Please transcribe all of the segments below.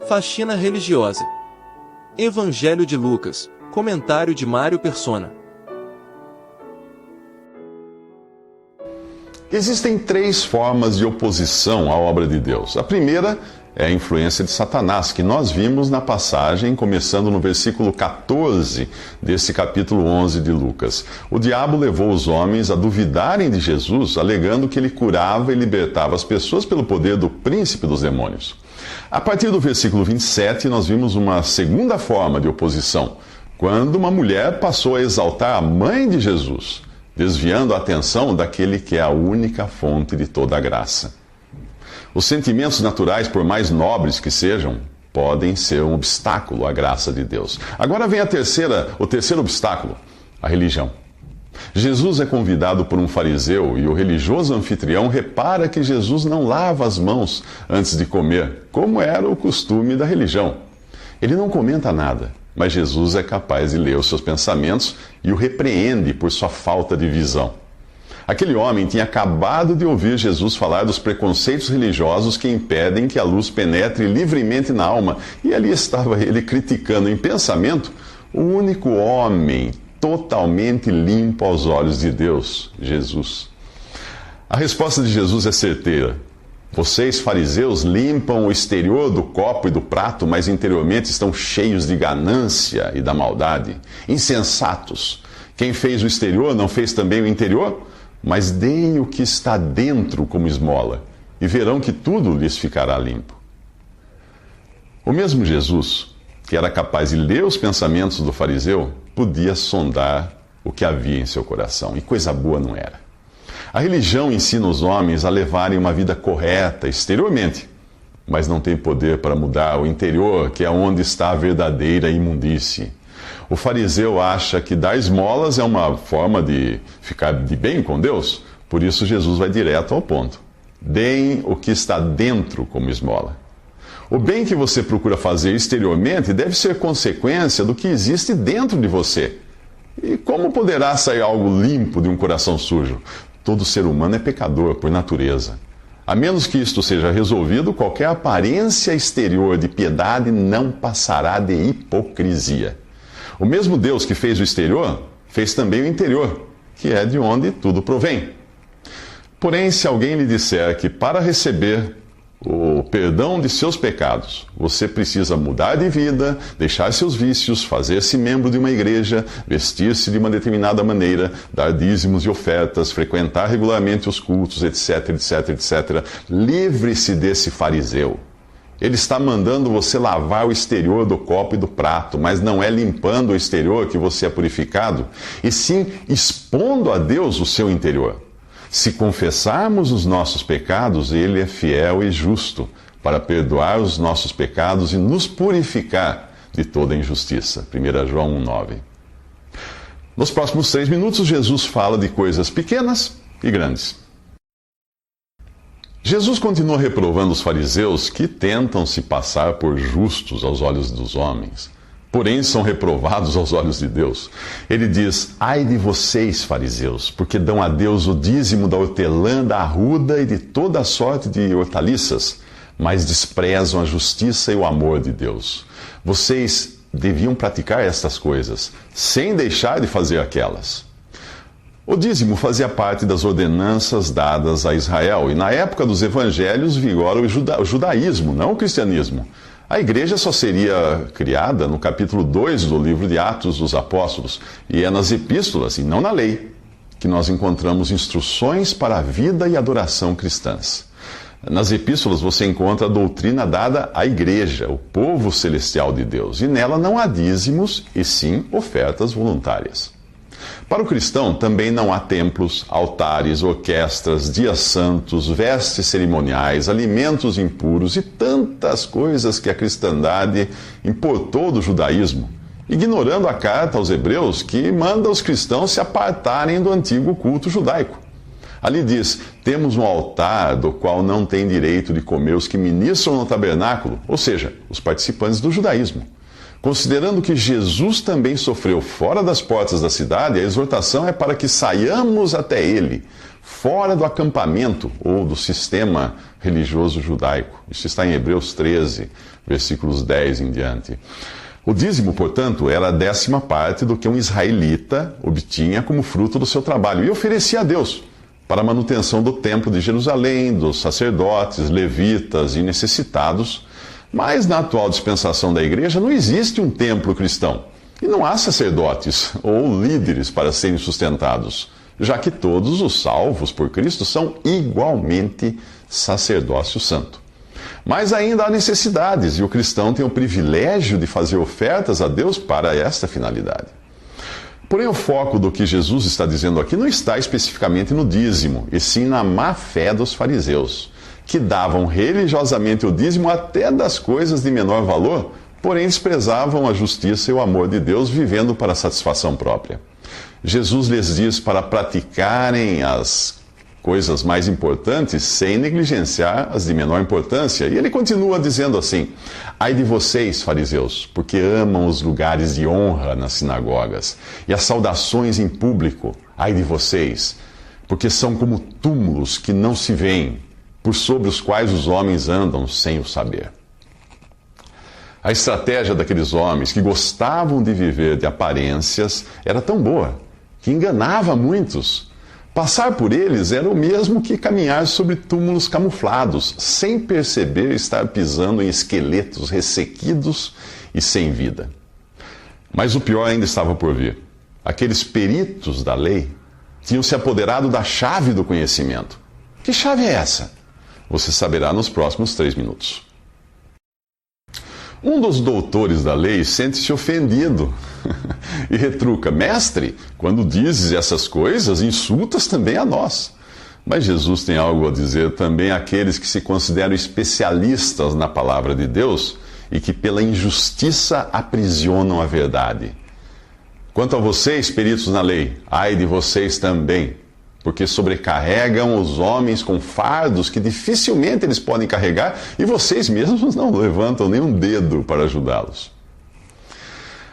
Faxina religiosa. Evangelho de Lucas. Comentário de Mário Persona. Existem 3 formas de oposição à obra de Deus. A primeira é a influência de Satanás, que nós vimos na passagem, começando no versículo 14 desse capítulo 11 de Lucas. O diabo levou os homens a duvidarem de Jesus, alegando que ele curava e libertava as pessoas pelo poder do príncipe dos demônios. A partir do versículo 27, nós vimos uma segunda forma de oposição, quando uma mulher passou a exaltar a mãe de Jesus, desviando a atenção daquele que é a única fonte de toda a graça. Os sentimentos naturais, por mais nobres que sejam, podem ser um obstáculo à graça de Deus. Agora vem o terceiro obstáculo, a religião. Jesus é convidado por um fariseu e o religioso anfitrião repara que Jesus não lava as mãos antes de comer, como era o costume da religião. Ele não comenta nada, mas Jesus é capaz de ler os seus pensamentos e o repreende por sua falta de visão. Aquele homem tinha acabado de ouvir Jesus falar dos preconceitos religiosos que impedem que a luz penetre livremente na alma, e ali estava ele criticando em pensamento o único homem totalmente limpo aos olhos de Deus, Jesus. A resposta de Jesus é certeira. Vocês, fariseus, limpam o exterior do copo e do prato, mas interiormente estão cheios de ganância e da maldade. Insensatos! Quem fez o exterior não fez também o interior? Mas deem o que está dentro como esmola, e verão que tudo lhes ficará limpo. O mesmo Jesus, que era capaz de ler os pensamentos do fariseu, podia sondar o que havia em seu coração, e coisa boa não era. A religião ensina os homens a levarem uma vida correta exteriormente, mas não tem poder para mudar o interior, que é onde está a verdadeira imundície. O fariseu acha que dar esmolas é uma forma de ficar de bem com Deus, por isso Jesus vai direto ao ponto. Deem o que está dentro como esmola. O bem que você procura fazer exteriormente deve ser consequência do que existe dentro de você. E como poderá sair algo limpo de um coração sujo? Todo ser humano é pecador por natureza. A menos que isto seja resolvido, qualquer aparência exterior de piedade não passará de hipocrisia. O mesmo Deus que fez o exterior, fez também o interior, que é de onde tudo provém. Porém, se alguém lhe disser que para receber o perdão de seus pecados, você precisa mudar de vida, deixar seus vícios, fazer-se membro de uma igreja, vestir-se de uma determinada maneira, dar dízimos e ofertas, frequentar regularmente os cultos, etc, etc, etc, livre-se desse fariseu. Ele está mandando você lavar o exterior do copo e do prato, mas não é limpando o exterior que você é purificado, e sim expondo a Deus o seu interior. Se confessarmos os nossos pecados, Ele é fiel e justo para perdoar os nossos pecados e nos purificar de toda injustiça. 1 João 1,9. Nos próximos 3 minutos, Jesus fala de coisas pequenas e grandes. Jesus continua reprovando os fariseus que tentam se passar por justos aos olhos dos homens, porém são reprovados aos olhos de Deus. Ele diz: ai de vocês, fariseus, porque dão a Deus o dízimo da hortelã, da arruda e de toda a sorte de hortaliças, mas desprezam a justiça e o amor de Deus. Vocês deviam praticar estas coisas, sem deixar de fazer aquelas. O dízimo fazia parte das ordenanças dadas a Israel, e na época dos evangelhos vigora o judaísmo, não o cristianismo. A igreja só seria criada no capítulo 2 do livro de Atos dos Apóstolos, e é nas epístolas, e não na lei, que nós encontramos instruções para a vida e adoração cristãs. Nas epístolas você encontra a doutrina dada à igreja, o povo celestial de Deus, e nela não há dízimos, e sim ofertas voluntárias. Para o cristão também não há templos, altares, orquestras, dias santos, vestes cerimoniais, alimentos impuros e tantas coisas que a cristandade importou do judaísmo, ignorando a carta aos Hebreus que manda os cristãos se apartarem do antigo culto judaico. Ali diz: temos um altar do qual não tem direito de comer os que ministram no tabernáculo, ou seja, os participantes do judaísmo. Considerando que Jesus também sofreu fora das portas da cidade, a exortação é para que saiamos até ele, fora do acampamento ou do sistema religioso judaico. Isso está em Hebreus 13, versículos 10 em diante. O dízimo, portanto, era a 10ª parte do que um israelita obtinha como fruto do seu trabalho e oferecia a Deus para a manutenção do templo de Jerusalém, dos sacerdotes, levitas e necessitados. Mas na atual dispensação da igreja não existe um templo cristão e não há sacerdotes ou líderes para serem sustentados, já que todos os salvos por Cristo são igualmente sacerdócio santo. Mas ainda há necessidades e o cristão tem o privilégio de fazer ofertas a Deus para esta finalidade. Porém, o foco do que Jesus está dizendo aqui não está especificamente no dízimo, e sim na má fé dos fariseus, que davam religiosamente o dízimo até das coisas de menor valor, porém desprezavam a justiça e o amor de Deus, vivendo para a satisfação própria. Jesus lhes diz para praticarem as coisas mais importantes sem negligenciar as de menor importância. E ele continua dizendo assim: ai de vocês, fariseus, porque amam os lugares de honra nas sinagogas e as saudações em público. Ai de vocês, porque são como túmulos que não se veem, por sobre os quais os homens andam sem o saber. A estratégia daqueles homens que gostavam de viver de aparências era tão boa que enganava muitos. Passar por eles era o mesmo que caminhar sobre túmulos camuflados, sem perceber estar pisando em esqueletos ressequidos e sem vida. Mas o pior ainda estava por vir. Aqueles peritos da lei tinham se apoderado da chave do conhecimento. Que chave é essa? Você saberá nos próximos 3 minutos. Um dos doutores da lei sente-se ofendido e retruca: mestre, quando dizes essas coisas, insultas também a nós. Mas Jesus tem algo a dizer também àqueles que se consideram especialistas na palavra de Deus e que pela injustiça aprisionam a verdade. Quanto a vocês, peritos na lei, ai de vocês também, porque sobrecarregam os homens com fardos que dificilmente eles podem carregar e vocês mesmos não levantam nem um dedo para ajudá-los.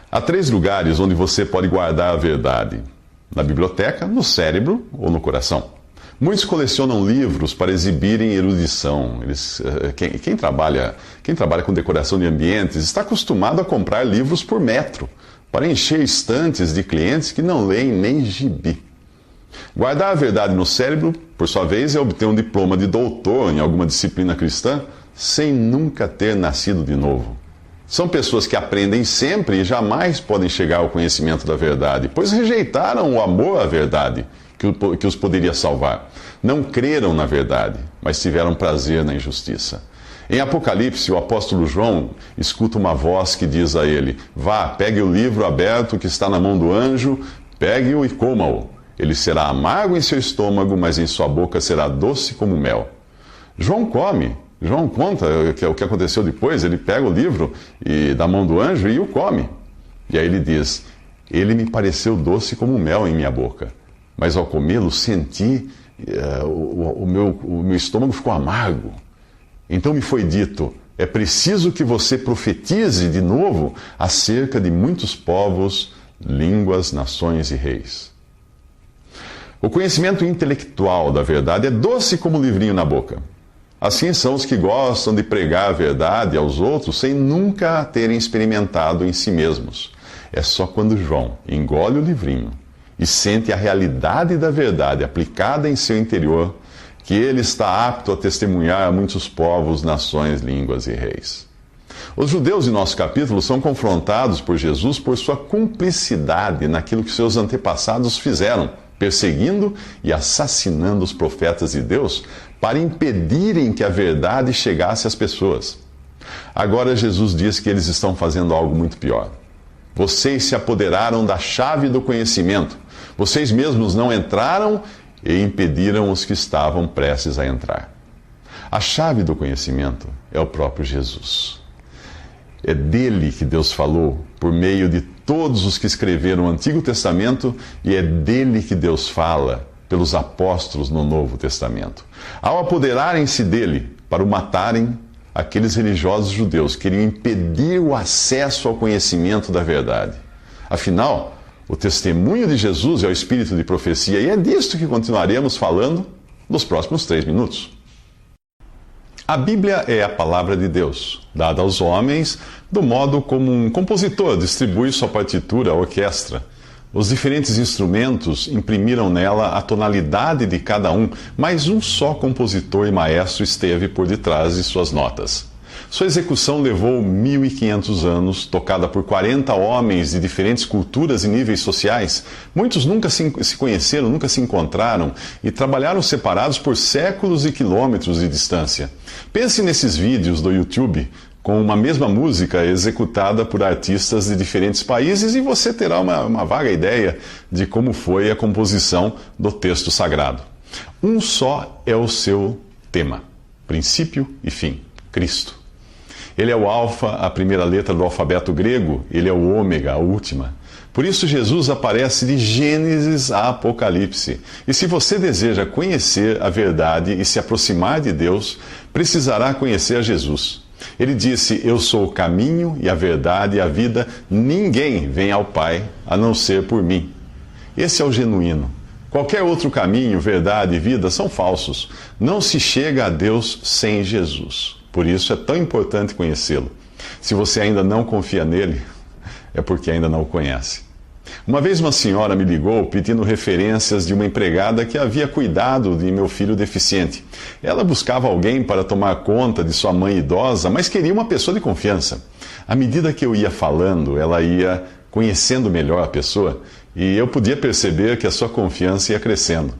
Há 3 lugares onde você pode guardar a verdade: na biblioteca, no cérebro ou no coração. Muitos colecionam livros para exibirem erudição. Quem trabalha com decoração de ambientes está acostumado a comprar livros por metro, para encher estantes de clientes que não leem nem gibi. Guardar a verdade no cérebro, por sua vez, é obter um diploma de doutor em alguma disciplina cristã sem nunca ter nascido de novo. São pessoas que aprendem sempre e jamais podem chegar ao conhecimento da verdade, pois rejeitaram o amor à verdade que os poderia salvar. Não creram na verdade, mas tiveram prazer na injustiça. Em Apocalipse, o apóstolo João escuta uma voz que diz a ele: vá, pegue o livro aberto que está na mão do anjo, pegue-o e coma-o. Ele será amargo em seu estômago, mas em sua boca será doce como mel. João come. João conta o que aconteceu depois. Ele pega o livro da mão do anjo e o come. E aí ele diz: ele me pareceu doce como mel em minha boca, mas ao comê-lo senti, o meu estômago ficou amargo. Então me foi dito: é preciso que você profetize de novo acerca de muitos povos, línguas, nações e reis. O conhecimento intelectual da verdade é doce como um livrinho na boca. Assim são os que gostam de pregar a verdade aos outros sem nunca a terem experimentado em si mesmos. É só quando João engole o livrinho e sente a realidade da verdade aplicada em seu interior que ele está apto a testemunhar a muitos povos, nações, línguas e reis. Os judeus em nosso capítulo são confrontados por Jesus por sua cumplicidade naquilo que seus antepassados fizeram, perseguindo e assassinando os profetas de Deus para impedirem que a verdade chegasse às pessoas. Agora Jesus diz que eles estão fazendo algo muito pior. Vocês se apoderaram da chave do conhecimento. Vocês mesmos não entraram e impediram os que estavam prestes a entrar. A chave do conhecimento é o próprio Jesus. É dele que Deus falou por meio de todos os que escreveram o Antigo Testamento e é dele que Deus fala pelos apóstolos no Novo Testamento. Ao apoderarem-se dele para o matarem, aqueles religiosos judeus queriam impedir o acesso ao conhecimento da verdade. Afinal, O testemunho de Jesus é o espírito de profecia, e é disto que continuaremos falando nos próximos 3 minutos. A Bíblia é a palavra de Deus, dada aos homens do modo como um compositor distribui sua partitura à orquestra. Os diferentes instrumentos imprimiram nela a tonalidade de cada um, mas um só compositor e maestro esteve por detrás de suas notas. Sua execução levou 1.500 anos, tocada por 40 homens de diferentes culturas e níveis sociais. Muitos nunca se conheceram, nunca se encontraram e trabalharam separados por séculos e quilômetros de distância. Pense nesses vídeos do YouTube com uma mesma música executada por artistas de diferentes países e você terá uma vaga ideia de como foi a composição do texto sagrado. Um só é o seu tema, princípio e fim, Cristo. Ele é o alfa, a primeira letra do alfabeto grego, ele é o ômega, a última. Por isso Jesus aparece de Gênesis a Apocalipse. E se você deseja conhecer a verdade e se aproximar de Deus, precisará conhecer a Jesus. Ele disse: eu sou o caminho e a verdade e a vida, ninguém vem ao Pai a não ser por mim. Esse é o genuíno. Qualquer outro caminho, verdade e vida são falsos. Não se chega a Deus sem Jesus. Por isso é tão importante conhecê-lo. Se você ainda não confia nele, é porque ainda não o conhece. Uma vez uma senhora me ligou pedindo referências de uma empregada que havia cuidado de meu filho deficiente. Ela buscava alguém para tomar conta de sua mãe idosa, mas queria uma pessoa de confiança. À medida que eu ia falando, ela ia conhecendo melhor a pessoa e eu podia perceber que a sua confiança ia crescendo.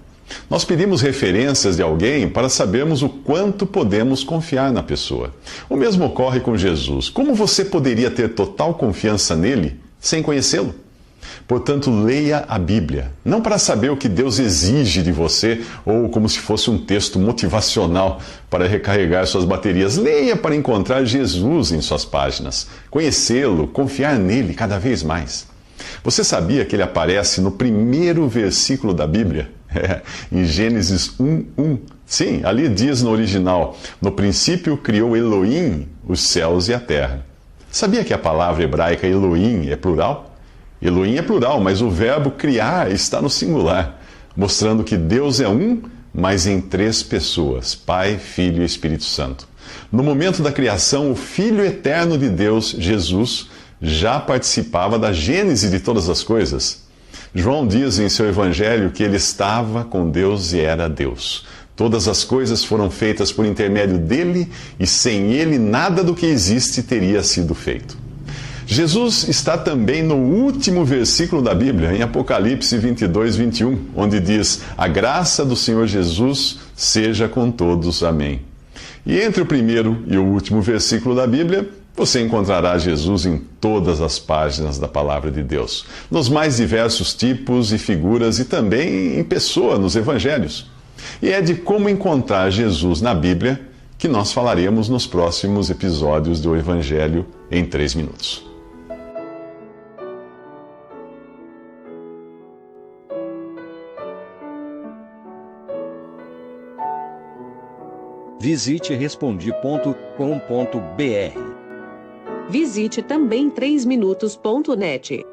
Nós pedimos referências de alguém para sabermos o quanto podemos confiar na pessoa. O mesmo ocorre com Jesus. Como você poderia ter total confiança nele sem conhecê-lo? Portanto, leia a Bíblia, não para saber o que Deus exige de você, ou como se fosse um texto motivacional para recarregar suas baterias. Leia para encontrar Jesus em suas páginas, conhecê-lo, confiar nele cada vez mais. Você sabia que ele aparece no primeiro versículo da Bíblia? Em Gênesis 1:1. Sim, ali diz no original: no princípio criou Elohim os céus e a terra. Sabia que a palavra hebraica Elohim é plural? Elohim é plural, mas o verbo criar está no singular, mostrando que Deus é um, mas em 3 pessoas: Pai, Filho e Espírito Santo. No momento da criação, o Filho eterno de Deus, Jesus, já participava da gênese de todas as coisas. João diz em seu evangelho que ele estava com Deus e era Deus. Todas as coisas foram feitas por intermédio dele e sem ele nada do que existe teria sido feito. Jesus está também no último versículo da Bíblia, em Apocalipse 22:21, onde diz: a graça do Senhor Jesus seja com todos. Amém. E entre o primeiro e o último versículo da Bíblia, você encontrará Jesus em todas as páginas da Palavra de Deus, nos mais diversos tipos e figuras e também em pessoa nos Evangelhos. E é de como encontrar Jesus na Bíblia que nós falaremos nos próximos episódios do Evangelho em 3 minutos. Visite respondi.com.br. Visite também 3minutos.net.